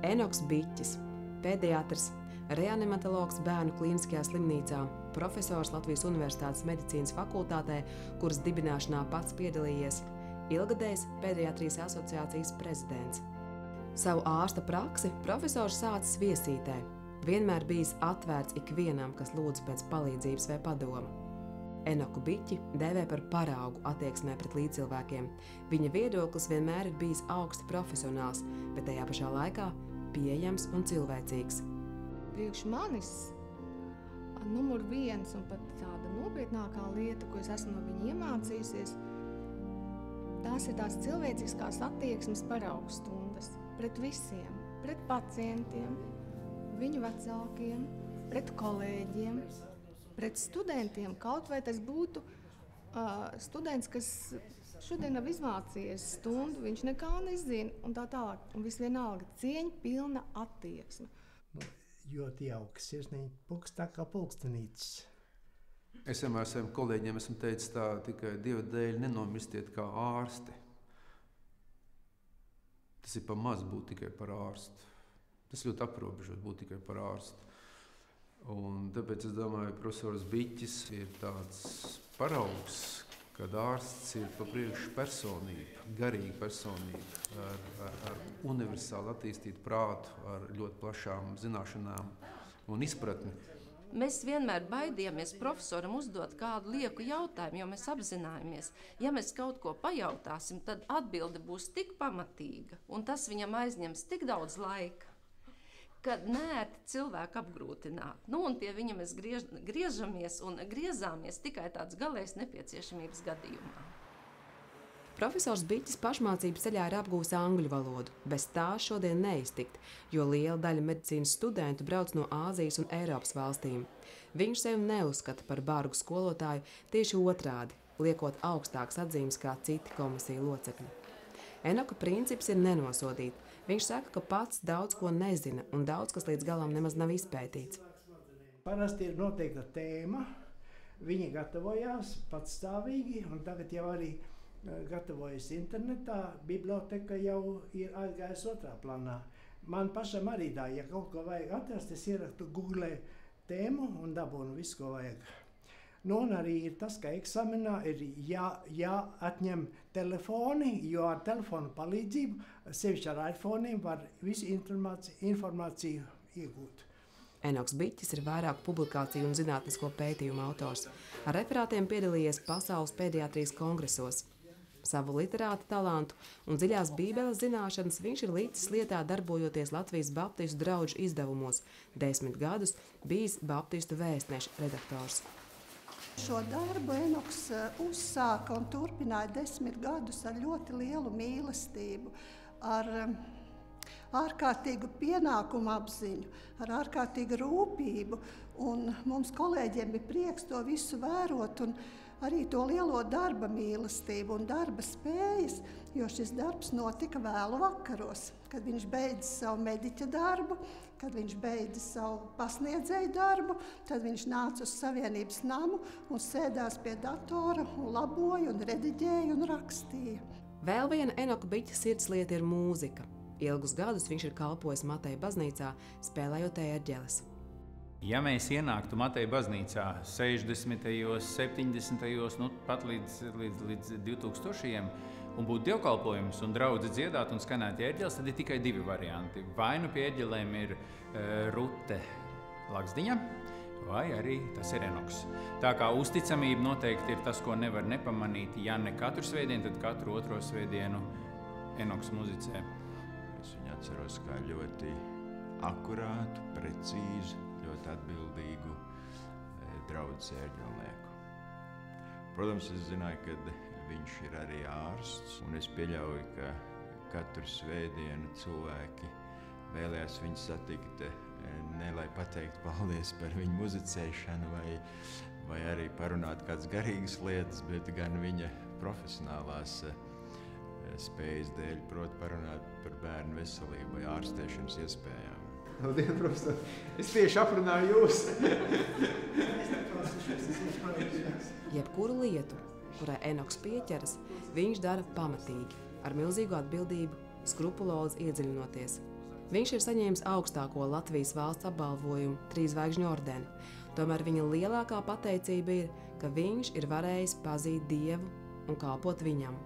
Enoks Biķis, pediatrs, reanimatologs Bērnu klīniskajā slimnīcā, profesors Latvijas Universitātes medicīnas fakultātē, kuras dibināšanā pats piedalījies, ilgadējs Pediatrijas asociācijas prezidents. Savu ārsta praksi profesors sācis Viesītē, vienmēr bijis atvērts ikvienam, kas lūdz pēc palīdzības vai padoma. Enoku Biķi dēvē par paraugu attieksmē pret līdzcilvēkiem. Viņa viedoklis vienmēr ir bijis augsti profesionāls, bet tajā pašā laikā pieejams un cilvēcīgs. Priekš manis numur viens un pat tāda nopietnākā lieta, ko es esmu no viņa iemācījusies, tās ir tās cilvēciskās attieksmes paraugstundas pret visiem, pret pacientiem, viņu vecākiem, pret kolēģiem, pret studentiem, kaut vai tas būtu students, kas šodien nav izmācījies stundu, viņš nekā nezina un tā tālāk. Un visvienalga cieņa pilna attieksme. Ļoti jauka sirsniņa, pulks tā kā pulkstenītis. Es vienmēr saviem kolēģiem esmu teicis tā, tikai Dieva dēļ nenomistiet kā ārsti. Tas ir pa maz būt tikai par ārstu. Tas ļoti aprobežot būt tikai par ārstu. Un tāpēc es domāju, profesors Biķis ir tāds paraugs, kad ārsts ir pa priekšu personība, garīga personība, ar universāli attīstītu prātu, ar ļoti plašām zināšanām un izpratni. Mēs vienmēr baidījāmies profesoram uzdot kādu lieku jautājumu, jo mēs apzināmies, ja mēs kaut ko pajautāsim, tad atbilde būs tik pamatīga, un tas viņam aizņems tik daudz laika, kad nērti cilvēku apgrūtināt. Un pie viņa mēs griezāmies tikai tāds galējas nepieciešamības gadījumā. Profesors Biķis pašmācības ceļā ir apgūs angļu valodu, bez tā šodien neiztikt, jo liela daļa medicīnas studentu brauc no Āzijas un Eiropas valstīm. Viņš sevi neuzskata par bargu skolotāju, tieši otrādi, liekot augstākas atzīmes kā citi komisiju locekļi. Enoka princips ir nenosodīt. Viņš saka, ka pats daudz ko nezina un daudz kas līdz galam nemaz nav izpētīts. Parasti ir noteikta tēma, viņi gatavojās patstāvīgi un tagad jau arī gatavojas internetā, biblioteka jau ir aizgājis otrā plānā. Man pašam arī tā, ja kaut ko vajag atrast, es ieraktu Google tēmu un dabūnu visu, ko vajag. Un arī ir tas, ka eksamenā ir jāatņem telefoni, jo ar telefonu palīdzību, sevišķi ar iPhone'iem, var visu informāciju iegūt. Enoks Biķis ir vairāk publikāciju un zinātnisko pētījumu autors. Ar referātiem piedalījies Pasaules pediatrijas kongresos. Savu literāta talantu un dziļās bībeles zināšanas viņš ir līdzis lietā darbojoties Latvijas baptistu draugu izdevumos. 10 gadus bijis baptistu vēstneša redaktors. Šo darbu Enoks uzsāka un turpināja 10 gadus ar ļoti lielu mīlestību, ar ārkārtīgu pienākumu apziņu, ar ārkārtīgu rūpību. Un mums kolēģiem bija prieks to visu vērot un arī to lielo darba mīlestību un darba spējas, jo šis darbs notika vēlu vakaros, kad viņš beidza savu mediķa darbu, kad viņš beidza savu pasniedzēju darbu, tad viņš nāca uz Savienības namu un sēdās pie datora un laboja un rediģēja un rakstīja. Vēl viena Enoka Biķa sirdslieta ir mūzika. Ilgus gadus viņš ir kalpojis Mateja baznīcā, spēlējot ērģeles. Ja mēs ienāktu Mateja baznīcā 60., 70., pat līdz 2000. Un būtu dievkalpojums un draudze dziedāt un skanēt ērģeles, tad ir tikai 2 varianti. Vai nu pie ērģelēm ir Rute Laksdiņa, vai arī tas ir Enoks. Tā kā uzticamība noteikti ir tas, ko nevar nepamanīt. Ja ne katru svētdienu, tad katru otro svētdienu Enoks muzicē. Es viņu atceros kā ļoti akurātu, precīzu, ļoti atbildīgu draudzes ērģelnieku. Protams, es zināju, ka viņš ir arī ārsts, un es pieļauju, ka katru svētdienu cilvēki vēlējās viņu satikt, ne lai pateikt paldies par viņu muzicēšanu vai arī parunāt kādas garīgas lietas, bet gan viņa profesionālās spējas dēļ, proti parunāt par bērnu veselību vai ārstēšanas iespējām. Labdien, profesor! Es tieši aprunāju jūs! Jebkuru lietu, kurai Enoks pieķeras, viņš dara pamatīgi, ar milzīgu atbildību, skrupulozi iedziļinoties. Viņš ir saņēmis augstāko Latvijas valsts apbalvojumu 3 zvaigžņu ordeni. Tomēr viņa lielākā pateicība ir, ka viņš ir varējis pazīt Dievu un kalpot viņam.